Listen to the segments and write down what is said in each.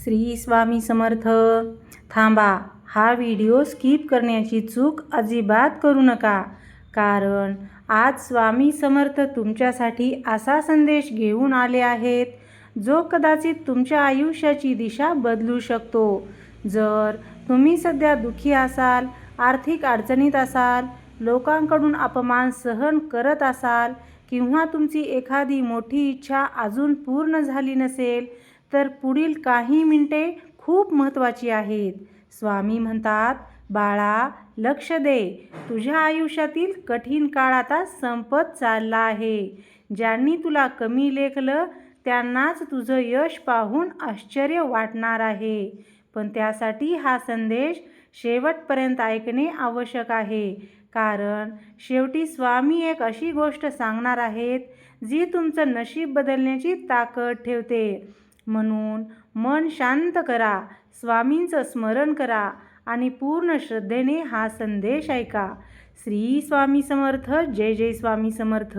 श्री स्वामी समर्थ. थांबा, हा video skip करण्याची चूक अजिबात करू नका, कारण आज स्वामी समर्थ तुमच्यासाठी असा संदेश घेऊन आले आहेत जो कदाचित तुमच्या आयुष्याची दिशा बदलू शकतो. जर तुम्ही सध्या दुःखी असाल, आर्थिक अडचणीत असाल, लोकांकडून अपमान सहन करत असाल किंवा तुमची एखादी मोठी इच्छा अजून पूर्ण झाली नसेल, तर पुढील काही मिनिटे खूप महत्त्वाची आहेत. स्वामी म्हणतात, बाळा लक्ष दे, तुझ्या आयुष्यातील कठीण काळ आता संपत चालला आहे. ज्यांनी तुला कमी लेखलं त्यांनाच तुझं यश पाहून आश्चर्य वाटणार आहे. पण त्यासाठी हा संदेश शेवटपर्यंत ऐकणे आवश्यक आहे, कारण शेवटी स्वामी एक अशी गोष्ट सांगणार आहेत जी तुमचं नशीब बदलण्याची ताकद ठेवते. म्हणून मन शांत करा, स्वामींचं स्मरण करा आणि पूर्ण श्रद्धेने हा संदेश ऐका. श्री स्वामी समर्थ. जय जय स्वामी समर्थ.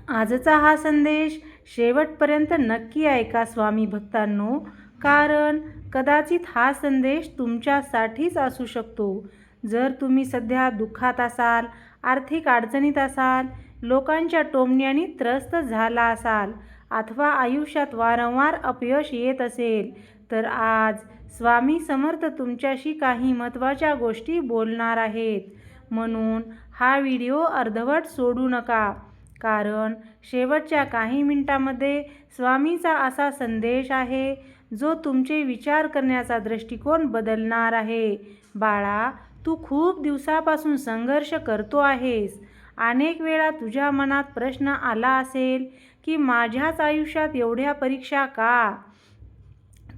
आजचा हा संदेश शेवटपर्यंत नक्की ऐका स्वामी भक्तांनो, कारण कदाचित हा संदेश तुमच्यासाठीच असू शकतो. जर तुम्ही सध्या दुःखात असाल, आर्थिक अडचणीत असाल, लोकांच्या टोमण्याने त्रस्त झाला असाल अथवा आयुष्यात वारंवार अपयश येत असेल, तर आज स्वामी समर्थ तुमच्याशी काही महत्त्वाच्या गोष्टी बोलणार आहेत. म्हणून हा व्हिडिओ अर्धवट सोडू नका, कारण शेवटच्या काही मिनिटांमध्ये स्वामीचा असा संदेश आहे जो तुमचे विचार करण्याचा दृष्टिकोन बदलणार आहे. बाळा, तू खूप दिवसापासून संघर्ष करतो आहेस. अनेक वेळा तुझ्या मनात प्रश्न आला असेल की माझ्याच आयुष्यात एवढ्या परीक्षा का?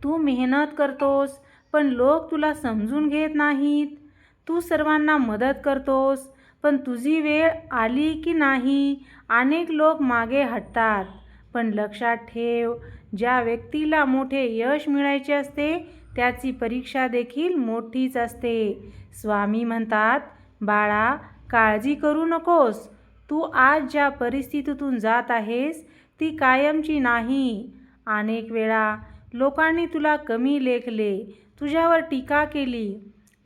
तू मेहनत करतोस, पण लोक तुला समजून घेत नाहीत. तू सर्वांना मदत करतोस, पण तुझी वेळ आली की नाही अनेक लोक मागे हटतात. पण लक्षात ठेव, ज्या व्यक्तीला मोठे यश मिळायचे असते त्याची परीक्षा देखील मोठीच असते. स्वामी म्हणतात, बाळा काळजी करू नकोस. तू आज ज्या परिस्थितीतून जात आहेस ती कायमची नाही. अनेक वेळा लोकांनी तुला कमी लेखले, तुझ्यावर टीका केली,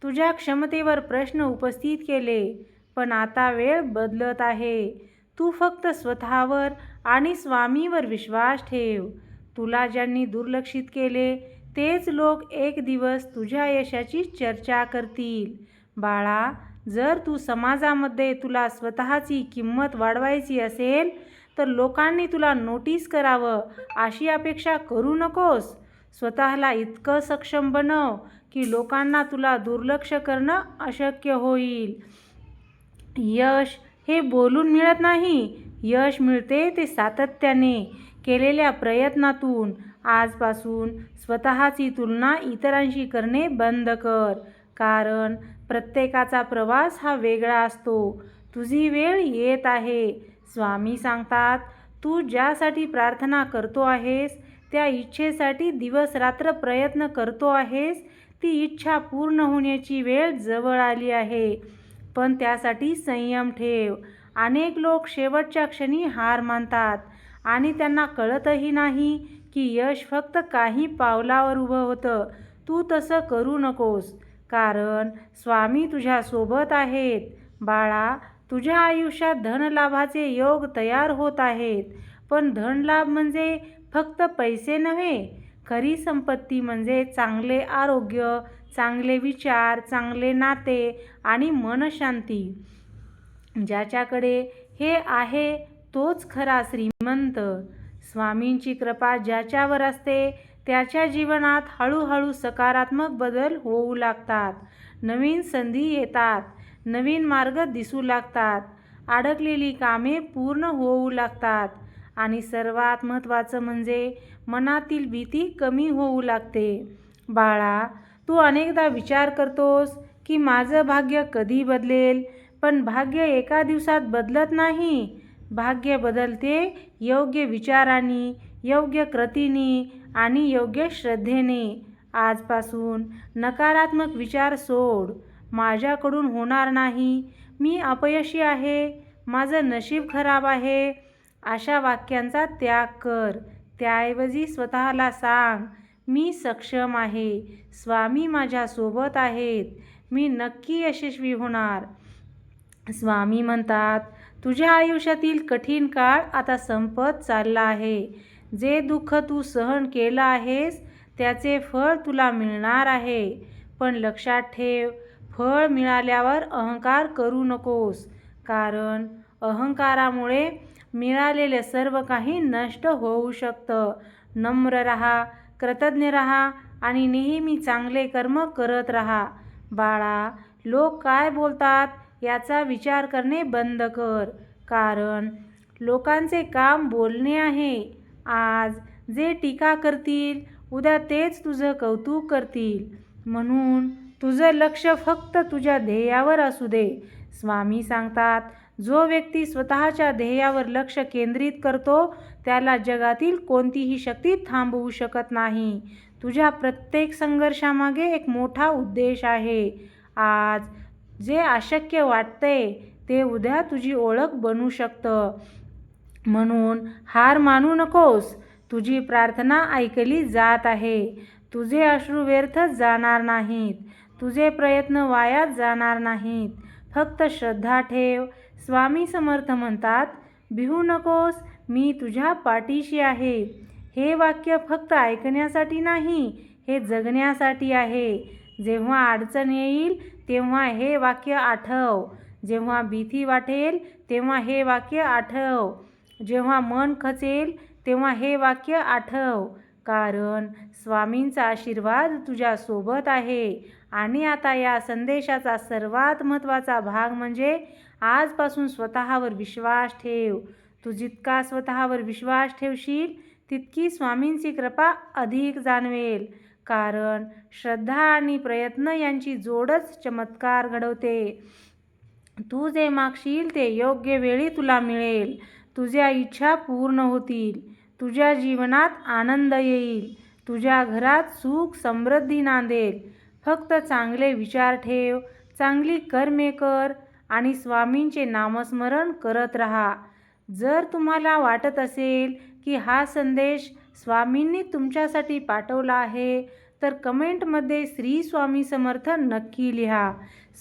तुझ्या क्षमतेवर प्रश्न उपस्थित केले, पण आता वेळ बदलत आहे. तू फक्त स्वतःवर आणि स्वामीवर विश्वास ठेव. तुला ज्यांनी दुर्लक्षित केले तेच लोक एक दिवस तुझ्या यशाची चर्चा करतील. बाळा, जर तू समाजामध्ये तुला स्वतःची किंमत वाढवायची असेल तर लोकांनी तुला नोटीस करावं अशी अपेक्षा करू नकोस. स्वतःला इतकं सक्षम बनव की लोकांना तुला दुर्लक्ष करणं अशक्य होईल. यश हे बोलून मिळत नाही, यश मिळते ते सातत्याने केलेल्या प्रयत्नातून. आजपासून स्वतःची तुलना इतरांशी करणे बंद कर, कारण प्रत्येकाचा प्रवास हा वेगळा असतो. तुझी वेळ येत आहे. स्वामी सांगतात, तू ज्यासाठी प्रार्थना करतो आहेस, त्या इच्छेसाठी दिवस रात्र प्रयत्न करतो आहेस, ती इच्छा पूर्ण होण्याची वेळ जवळ आली आहे. पण त्यासाठी संयम ठेव. अनेक लोक शेवटच्या क्षणी हार मानतात आणि त्यांना कळतही नाही की यश फक्त काही पावलावर उभं होतं. तू तसं करू नकोस, कारण स्वामी तुझ्यासोबत आहेत. बाळा, तुझ्या आयुष्यात धनलाभाचे योग तयार होत आहेत, पण धनलाभ म्हणजे फक्त पैसे नव्हे. खरी संपत्ती म्हणजे चांगले आरोग्य, चांगले विचार, चांगले नाते आणि मनशांती. ज्याच्याकडे हे आहे तोच खरा श्रीमंत. स्वामींची कृपा ज्याच्यावर असते त्याच्या जीवनात हळूहळू सकारात्मक बदल होऊ लागतात. नवीन संधी येतात, नवीन मार्ग दिसू लागतात, अडकलेली कामे पूर्ण होऊ लागतात आणि सर्वात महत्त्वाचं म्हणजे मनातील भीती कमी होऊ लागते. बाळा, तू अनेकदा विचार करतोस की माझं भाग्य कधी बदलेल, पण भाग्य एका दिवसात बदलत नाही. भाग्य बदलते योग्य विचारांनी, योग्य कृतींनी आणि योग्य श्रद्धेने. आजपासून नकारात्मक विचार सोड. माझ्याकडून होणार नाही, मी अपयशी आहे, माझं नशीब खराब आहे, अशा वाक्यांचा त्याग कर. त्याऐवजी स्वतःला सांग, मी सक्षम आहे. स्वामी माझ्यासोबत आहेत. मी नक्की यशस्वी होणार. स्वामी म्हणतात, तुझ्या आयुष्यातील कठीण काळ आता संपत चालला आहे. जे दुःख तू सहन केलं आहेस त्याचे फळ तुला मिळणार आहे. पण लक्षात ठेव, फळ मिळाल्यावर अहंकार करू नकोस, कारण अहंकारामुळे मिळालेले सर्व काही नष्ट होऊ शकतं. नम्र राहा, कृतज्ञ राहा आणि नेहमी चांगले कर्म करत राहा. बाळा, लोक काय बोलतात याचा विचार करणे बंद कर, कारण लोकांचे काम बोलणे आहे. आज जे टीका करतील उद्या तेच तुझं कौतुक करतील. म्हणून तुझं लक्ष फक्त तुझ्या ध्येयावर असू दे. स्वामी सांगतात, जो व्यक्ती स्वतःच्या ध्येयावर लक्ष केंद्रित करतो त्याला जगातील कोणतीही शक्ती थांबवू शकत नाही. तुझ्या प्रत्येक संघर्षामागे एक मोठा उद्देश आहे. आज जे अशक्य वाटते ते उद्या तुझी ओळख बनू शकतं. म्हणून हार मानू नकोस. तुझी प्रार्थना ऐकली जात आहे. तुझे अश्रू व्यर्थ जाणार नाहीत. तुझे प्रयत्न वाया जाणार नाहीत. फक्त श्रद्धा ठेव. स्वामी समर्थ म्हणतात, भिवू नकोस, मी तुझ्या पाठीशी आहे. हे वाक्य फक्त ऐकण्यासाठी नाही, हे जगण्यासाठी आहे. जेव्हा अडचण येईल तेव्हा हे वाक्य आठव. जेव्हा भीती वाटेल तेव्हा हे वाक्य आठव. जेव्हा मन खचेल तेव्हा हे वाक्य आठव, कारण स्वामींचा आशीर्वाद तुझ्यासोबत आहे. आणि आता या संदेशाचा सर्वात महत्त्वाचा भाग म्हणजे आजपासून स्वतःवर विश्वास ठेव. तू जितका स्वतःवर विश्वास ठेवशील तितकी स्वामींची कृपा अधिक जाणवेल, कारण श्रद्धा आणि प्रयत्न यांची जोडच चमत्कार घडवते. तू जे मागशील ते योग्य वेळी तुला मिळेल. तुझ्या इच्छा पूर्ण होतील. तुझ्या जीवनात आनंद येईल. तुझ्या घरात सुख समृद्धी नांदेल. फक्त चांगले विचार ठेव, चांगली कर्मे कर आणि स्वामींचे नामस्मरण करत राहा. जर तुम्हाला वाटत असेल की हा संदेश स्वामींनी तुमच्यासाठी पाठवला आहे तर कमेंटमध्ये श्री स्वामी समर्थ नक्की लिहा.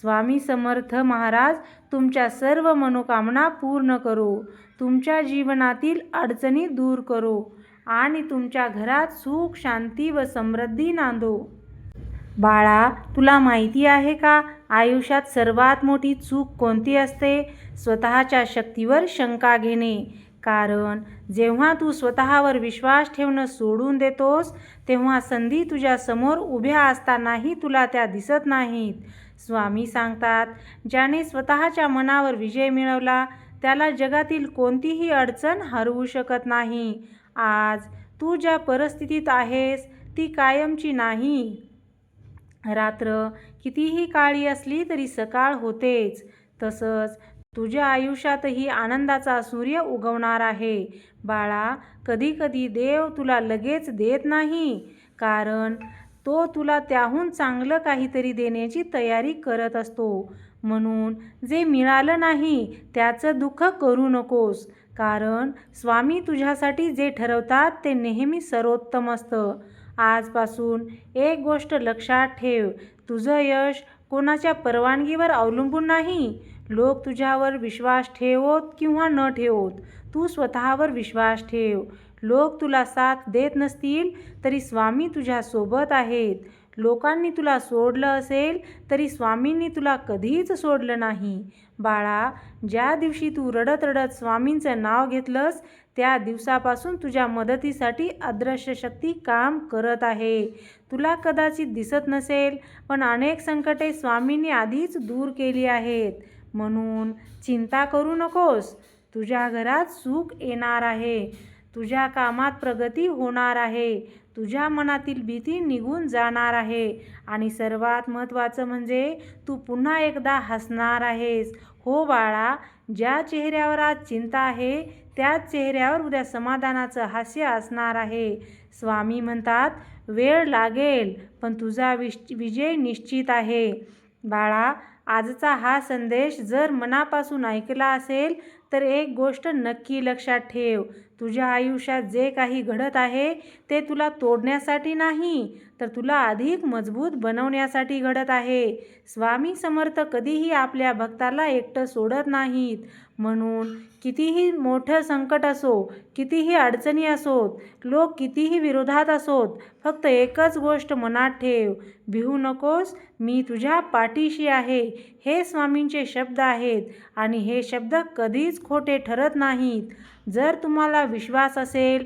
स्वामी समर्थ महाराज तुमच्या सर्व मनोकामना पूर्ण करो, तुमच्या जीवनातील अडचणी दूर करो आणि तुमच्या घरात सुख, शांती व समृद्धी नांदो. बाळा, तुला माहिती आहे का, आयुष्यात सर्वात मोठी चूक कोणती असते? स्वतःच्या शक्तीवर शंका घेणे. कारण जेव्हा तू स्वतःवर विश्वास ठेवणं सोडून देतोस तेव्हा संधी तुझ्या समोर उभ्या असतानाही तुला त्या दिसत नाहीत. स्वामी सांगतात, ज्याने स्वतःच्या मनावर विजय मिळवला त्याला जगातील कोणतीही अडचण हरवू शकत नाही. आज तू ज्या परिस्थितीत आहेस ती कायमची नाही. रात्र कितीही काळी असली तरी सकाळ होतेच. तसंच तुझ्या आयुष्यातही आनंदाचा सूर्य उगवणार आहे. बाळा, कधीकधी देव तुला लगेच देत नाही, कारण तो तुला त्याहून चांगलं काहीतरी देण्याची तयारी करत असतो. म्हणून जे मिळालं नाही त्याचं दुःख करू नकोस, कारण स्वामी तुझ्यासाठी जे ठरवतात ते नेहमी सर्वोत्तम असतं. आजपासून एक गोष्ट लक्षात ठेव, तुझं यश कोणाच्या परवानगीवर अवलंबून नाही. लोक तुझ्यावर विश्वास ठेवोत किंवा न ठेवोत, तू स्वतःवर विश्वास ठेव. लोक तुला साथ देत नसतील तरी स्वामी तुझ्यासोबत आहेत. लोकांनी तुला सोडलं असेल तरी स्वामींनी तुला कधीच सोडलं नाही. बाळा, ज्या दिवशी तू रडत रडत स्वामींचं नाव घेतलंस त्या दिवसापासून तुझ्या मदतीसाठी अदृश्य शक्ती काम करत आहे. तुला कदाचित दिसत नसेल, पण अनेक संकटे स्वामींनी आधीच दूर केली आहेत. म्हणून चिंता करू नकोस. तुझ्या घरात सुख येणार आहे. तुझ्या कामात प्रगती होणार आहे. तुझ्या मनातील भीती निघून जाणार आहे आणि सर्वात महत्त्वाचं म्हणजे तू पुन्हा एकदा हसणार आहेस. हो बाळा, ज्या चेहऱ्यावर आज चिंता आहे त्याच चेहऱ्यावर उद्या समाधानाचं हास्य असणार आहे. स्वामी म्हणतात, वेळ लागेल पण तुझा विजय निश्चित आहे. बाळा, आजचा हा संदेश जर मनापासून ऐकला असेल तर एक गोष्ट नक्की लक्षात ठेव, तुझ्या आयुष्यात जे काही घडत आहे ते तुला तोडण्यासाठी नाही, तर तुला अधिक मजबूत बनवण्यासाठी घडत आहे. स्वामी समर्थ कधीही आपल्या भक्ताला एकटं सोडत नाहीत. म्हणून कितीही मोठं संकट असो, कितीही अडचणी असोत, लोक कितीही विरोधात असोत, फक्त एकच गोष्ट मनात ठेव, भिवू नकोस, मी तुझ्या पाठीशी आहे. हे स्वामींचे शब्द आहेत आणि हे शब्द कधीच खोटे ठरत नाहीत. जर तुम्हाला विश्वास असेल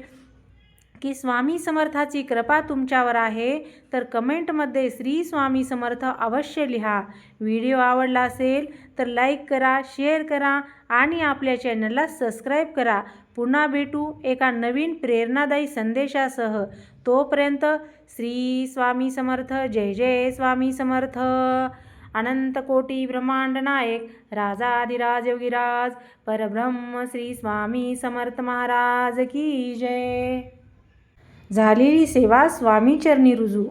की स्वामी समर्थाची कृपा तुमच्यावर आहे, तर कमेंटमध्ये श्री स्वामी समर्थ अवश्य लिहा. व्हिडिओ आवडला असेल तर लाईक करा, शेअर करा आणि आपल्या चॅनलला सबस्क्राईब करा. पुन्हा भेटू एका नवीन प्रेरणादायी संदेशासह. तोपर्यंत श्री स्वामी समर्थ. जय जय स्वामी समर्थ. अनंत कोटी ब्रह्मांड नायक राजाधिराज योगीराज परब्रह्म श्री स्वामी समर्थ महाराज की जय. झालेली सेवा स्वामी चरणी रुजू.